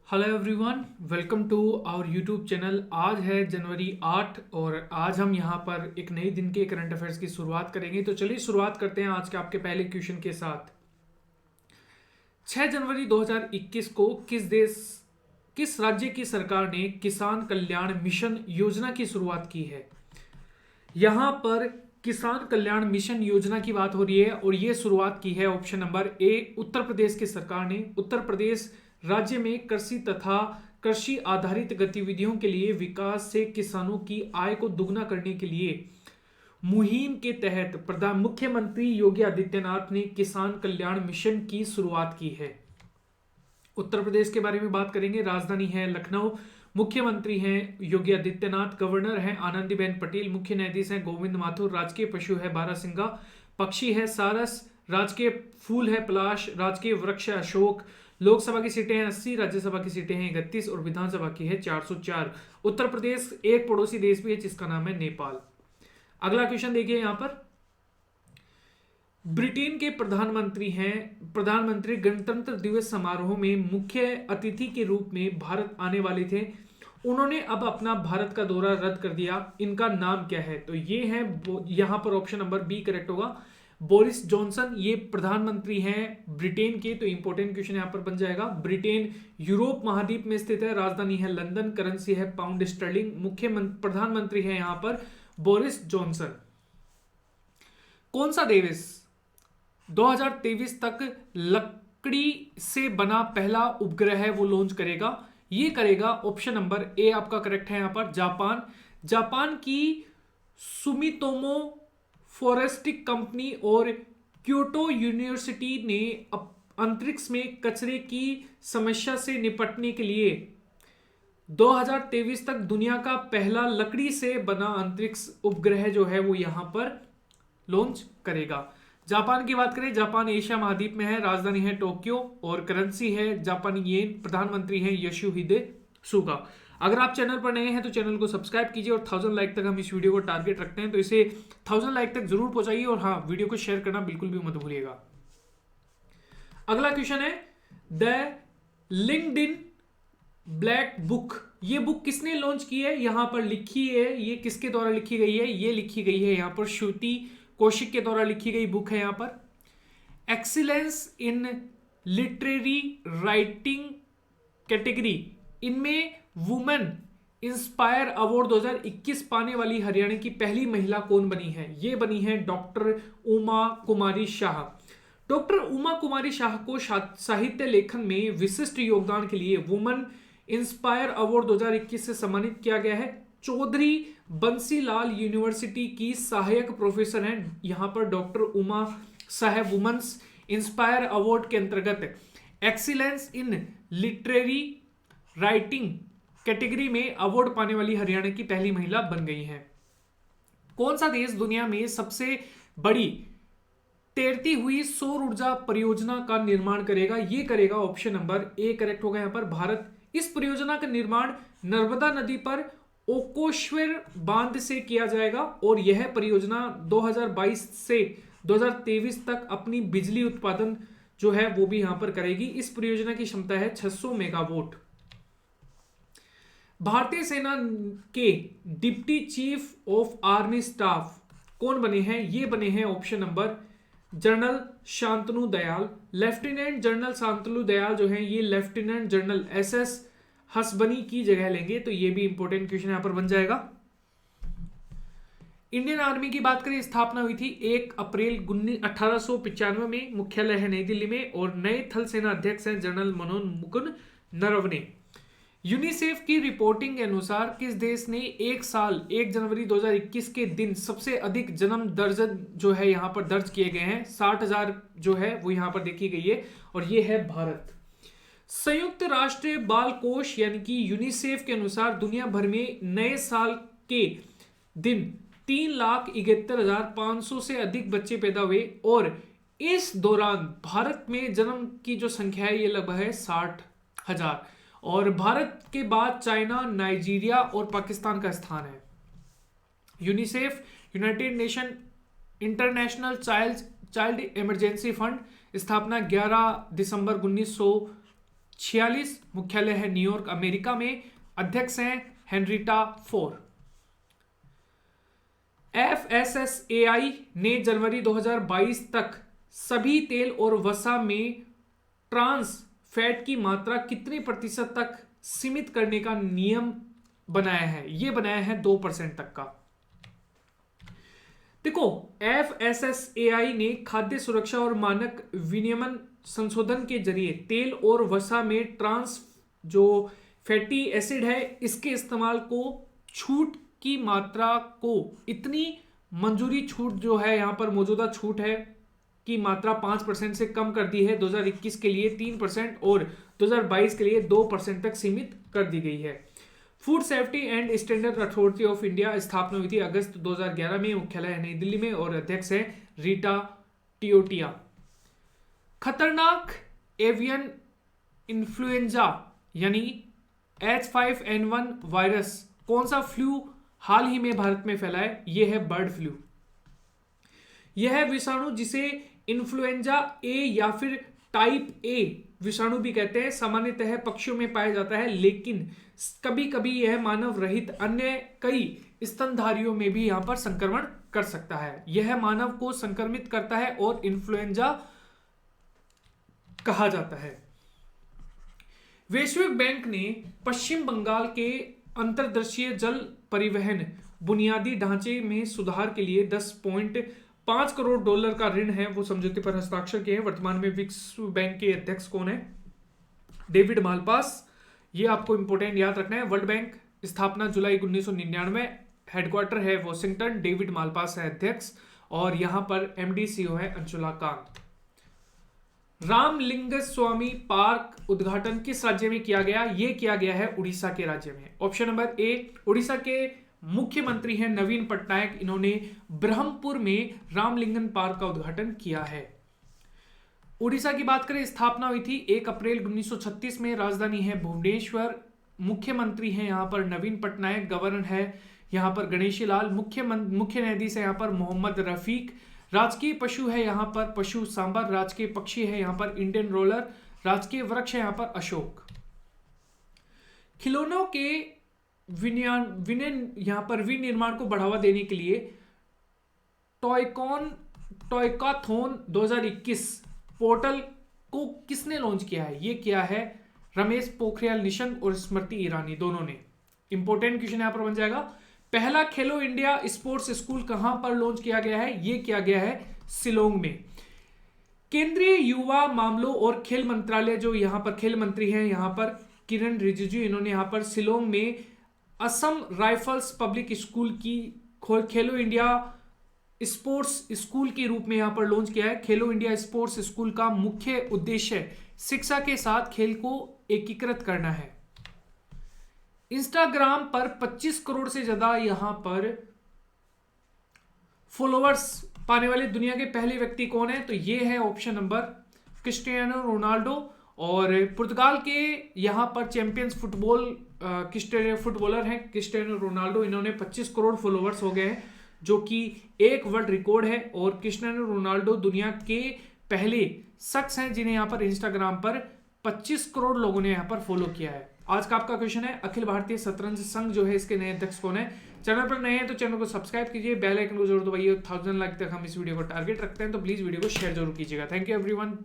Hello everyone, welcome to our YouTube channel. आज है जनवरी 8 और आज हम यहाँ पर एक नए दिन के करंट अफेयर्स की शुरुआत करेंगे। तो चलिए शुरुआत करते हैं आज के आपके पहले क्वेश्चन के साथ। 6 जनवरी 2021 को किस राज्य की सरकार ने किसान कल्याण मिशन योजना की शुरुआत की है? यहाँ पर किसान कल्याण मिशन योजना की बात हो रही है और ये शुरुआत की है option number A Uttar Pradesh की सरकार ने। उत्तर प्रदेश राज्य में कृषि तथा कृषि आधारित गतिविधियों के लिए विकास से किसानों की आय को दुगना करने के लिए मुहिम के तहत मुख्यमंत्री योगी आदित्यनाथ ने किसान कल्याण मिशन की शुरुआत की है। उत्तर प्रदेश के बारे में बात करेंगे। राजधानी है लखनऊ, मुख्यमंत्री हैं योगी आदित्यनाथ, गवर्नर हैं आनंदीबेन पटेल, मुख्य न्यायाधीश हैं गोविंद माथुर, राजकीय पशु है बारहसिंगा, पक्षी है सारस, राजकीय फूल है पलाश, राजकीय वृक्ष है अशोक। लोकसभा की सीटें हैं 80, राज्यसभा की सीटें हैं 31 और विधानसभा की है 404। उत्तर प्रदेश एक पड़ोसी देश भी है जिसका नाम है नेपाल। अगला क्वेश्चन देखिए यहाँ पर। ब्रिटेन के प्रधानमंत्री गणतंत्र दिवस समारोह में मुख्य अतिथि के रूप में भारत आने वाले थे। उन्होंने अब अपना भारत का दौरा रद्द कर दिया। इनका नाम क्या है? तो ये है, यहां पर ऑप्शन नंबर बी करेक्ट होगा, बोरिस जॉनसन। ये प्रधानमंत्री हैं ब्रिटेन के। तो इंपॉर्टेंट क्वेश्चन यहां पर बन जाएगा। ब्रिटेन यूरोप महाद्वीप में स्थित है, राजधानी है लंदन, करेंसी है पाउंड स्टर्लिंग, प्रधानमंत्री है यहां पर बोरिस जॉनसन। कौन सा देश 2023 तक लकड़ी से बना पहला उपग्रह है वो लॉन्च करेगा? ये करेगा ऑप्शन नंबर ए आपका करेक्ट है यहां पर जापान। जापान की सुमितोमो फॉरेस्टिक कंपनी और क्योटो यूनिवर्सिटी ने अंतरिक्ष में कचरे की समस्या से निपटने के लिए 2023 तक दुनिया का पहला लकड़ी से बना अंतरिक्ष उपग्रह जो है वो यहां पर लॉन्च करेगा। जापान की बात करें, जापान एशिया महाद्वीप में है, राजधानी है टोक्यो और करेंसी है जापानी येन, प्रधानमंत्री हैं योशिहिदे सुगा। अगर आप चैनल पर नए हैं तो चैनल को सब्सक्राइब कीजिए और 1000 लाइक तक हम इस वीडियो को टारगेट रखते हैं, तो इसे 1000 लाइक तक जरूर पहुंचाइए और हाँ, वीडियो को शेयर करना बिल्कुल भी मत भूलिएगा। अगला क्वेश्चन है, द लिंक्डइन ब्लैक बुक, ये बुक किसने लॉन्च की है? यहां पर लिखी है, ये किसके द्वारा लिखी गई है? ये लिखी गई है यहां पर श्रुति कौशिक के द्वारा लिखी गई बुक है। यहां पर excellence in literary writing category, इनमें वुमेन इंस्पायर अवार्ड 2021 पाने वाली हरियाणा की पहली महिला कौन बनी है? ये बनी है डॉक्टर उमा कुमारी शाह। डॉक्टर उमा कुमारी शाह को साहित्य लेखन में विशिष्ट योगदान के लिए वुमेन इंस्पायर अवार्ड 2021 से सम्मानित किया गया है। चौधरी बंसीलाल यूनिवर्सिटी की सहायक प्रोफेसर हैं यहां पर doctor Uma Shah. Women's inspire award के अंतर्गत excellence in literary writing category में अवार्ड पाने वाली हरियाणा की पहली महिला बन गई हैं। कौन सा देश दुनिया में सबसे बड़ी तैरती हुई सौर ऊर्जा परियोजना का निर्माण करेगा? ये करेगा ऑप्शन नंबर ए करेक्ट होगा यहां पर भारत। इस परियोजना का निर्माण नर्मदा नदी पर ओकोश्वर बांध से किया जाएगा और यह परियोजना 2022 से 2023 तक अपनी बिजली उत्पादन जो है वो भी यहां पर करेगी। इस परियोजना की क्षमता है 600 मेगावाट। भारतीय सेना के deputy chief of army staff कौन बने हैं? ये बने हैं option number general Shantanu Dayal. Lieutenant general Shantanu Dayal जो है ये लेफ्टिनेंट जनरल SS हसबनी की जगह लेंगे। तो ये भी इंपॉर्टेंट क्वेश्चन यहां पर बन जाएगा। इंडियन आर्मी की बात करें, स्थापना हुई थी 1 अप्रैल 1895 में, मुख्यालय है नई दिल्ली में और नए थल सेना अध्यक्ष हैं जनरल मनोज मुकुंद नरवणे। यूनिसेफ की रिपोर्टिंग के अनुसार किस देश ने 1 जनवरी 2021 के दिन सबसे अधिक जन्म दर्ज जो है यहां पर दर्ज किए गए हैं? 60,000 जो है वो यहां पर देखी गई है और ये है भारत। संयुक्त राष्ट्र बाल कोष यानी कि यूनिसेफ के अनुसार दुनिया भर में नए साल के दिन 3,71,500 से अधिक बच्चे पैदा हुए और इस दौरान भारत में जन्म की जो संख्या है ये लगभग है 60,000 और भारत के बाद चाइना, नाइजीरिया और पाकिस्तान का स्थान है। UNICEF United nation international child emergency fund, स्थापना 11 दिसंबर 46, मुख्यालय है न्यूयॉर्क अमेरिका में, अध्यक्ष हैं हेनरिटा फोर। FSSAI ने जनवरी 2022 तक सभी तेल और वसा में ट्रांस फैट की मात्रा कितने प्रतिशत तक सीमित करने का नियम बनाया है? ये बनाया है 2% तक का। देखो, FSSAI ने खाद्य सुरक्षा और मानक विनियमन संशोधन के जरिए तेल और वसा में ट्रांस जो फैटी एसिड है इसके इस्तेमाल को छूट की मात्रा को इतनी मंजूरी छूट जो है यहां पर मौजूदा छूट है की मात्रा 5% से कम कर दी है। 2021 के लिए 3% और 2022 के लिए 2% तक सीमित कर दी गई है। Food safety and standard authority of India स्थापना हुई थी अगस्त 2011 में, मुख्यालय है नई दिल्ली में और अध्यक्ष है रीटा टियोटिया। खतरनाक एवियन इन्फ्लुएंजा यानी H5N1 वायरस कौन सा फ्लू हाल ही में भारत में फैला है? यह है बर्ड फ्लू। यह विषाणु जिसे इन्फ्लुएंजा ए या फिर टाइप ए विषाणु भी कहते हैं, सामान्यतः पक्षियों में पाया जाता है, लेकिन कभी कभी यह मानव रहित अन्य कई स्तनधारियों में भी यहां पर संक्रमण कर सकता है। यह मानव को संक्रमित करता है और इन्फ्लुएंजा कहा जाता है। वैश्विक बैंक ने पश्चिम बंगाल के अंतर्देशीय जल परिवहन बुनियादी ढांचे में सुधार के लिए $10.5 करोड़ का ऋण है वो समझौते पर हस्ताक्षर किए हैं। वर्तमान में विश्व बैंक के अध्यक्ष कौन है? David Malpass. ये आपको इंपोर्टेंट याद रखना है। वर्ल्ड बैंक स्थापना जुलाई 1999, हेडक्वार्टर है वॉशिंगटन, डेविड मालपास है अध्यक्ष और यहां पर MD CEO है अंशुला कांत। रामलिंग स्वामी पार्क उद्घाटन किस राज्य में किया गया? ये किया गया है उड़ीसा के राज्य में। ऑप्शन नंबर ए, उड़ीसा के मुख्यमंत्री हैं नवीन पटनायक, इन्होंने ब्रह्मपुर में रामलिंगन पार्क का उद्घाटन किया है। उड़ीसा की बात करें, स्थापना हुई थी 1 अप्रैल 1936 में, राजधानी है भुवनेश्वर, मुख्यमंत्री हैं यहाँ पर नवीन पटनायक, गवर्नर है यहाँ पर गणेशी लाल, मुख्य न्यायाधीश है यहाँ पर मोहम्मद रफीक, राजकीय पशु है यहाँ पर पशु सांबर, राजकीय पक्षी है यहाँ पर इंडियन रोलर, राजकीय वृक्ष है यहाँ पर अशोक। खिलौनों के यहाँ पर विनिर्माण को बढ़ावा देने के लिए टॉयकाथॉन 2021 पोर्टल को किसने लॉन्च किया है? ये किया है रमेश पोखरियाल निशंक और स्मृति ईरानी, दोनों ने। इंपोर्टेंट क्वेश्चन यहां पर बन जाएगा। पहला खेलो इंडिया स्पोर्ट्स स्कूल कहां पर लॉन्च किया गया है? ये किया गया है शिलोंग में। केंद्रीय युवा मामलों और खेल मंत्रालय जो यहां पर खेल मंत्री हैं यहां पर किरण रिजिजू, इन्होंने यहां पर शिलोंग में असम राइफल्स पब्लिक स्कूल की खेलो इंडिया स्पोर्ट्स स्कूल के रूप में यहां पर लॉन्च किया है। खेलो इंडिया स्पोर्ट्स स्कूल का मुख्य उद्देश्य शिक्षा के साथ खेल को एकीकृत करना है। इंस्टाग्राम पर 25 करोड़ से ज्यादा यहां पर फॉलोअर्स पाने वाले दुनिया के पहले व्यक्ति कौन है? तो ये है ऑप्शन नंबर क्रिस्टियानो रोनाल्डो। और पुर्तगाल के यहां पर चैंपियंस फुटबॉलर हैं क्रिस्टियानो रोनाल्डो, इन्होंने 25 करोड़ फॉलोअर्स हो गए हैं जो कि एक वर्ल्ड रिकॉर्ड है। और क्रिस्टियानो रोनाल्डो दुनिया के पहले शख्स हैं जिन्हें यहां पर इंस्टाग्राम पर 25 करोड़ लोगों ने यहां पर फॉलो किया है। आज का आपका क्वेश्चन है, अखिल भारतीय शतरंज संघ जो है इसके नए अध्यक्ष कौन है? चैनल पर नए हैं तो चैनल को सब्सक्राइब कीजिए, बेल आइकन को जरूर दबाइए। 1000 लाइक तक हम इस वीडियो को टारगेट रखते हैं, तो प्लीज वीडियो को शेयर जरूर कीजिएगा। Thank you everyone.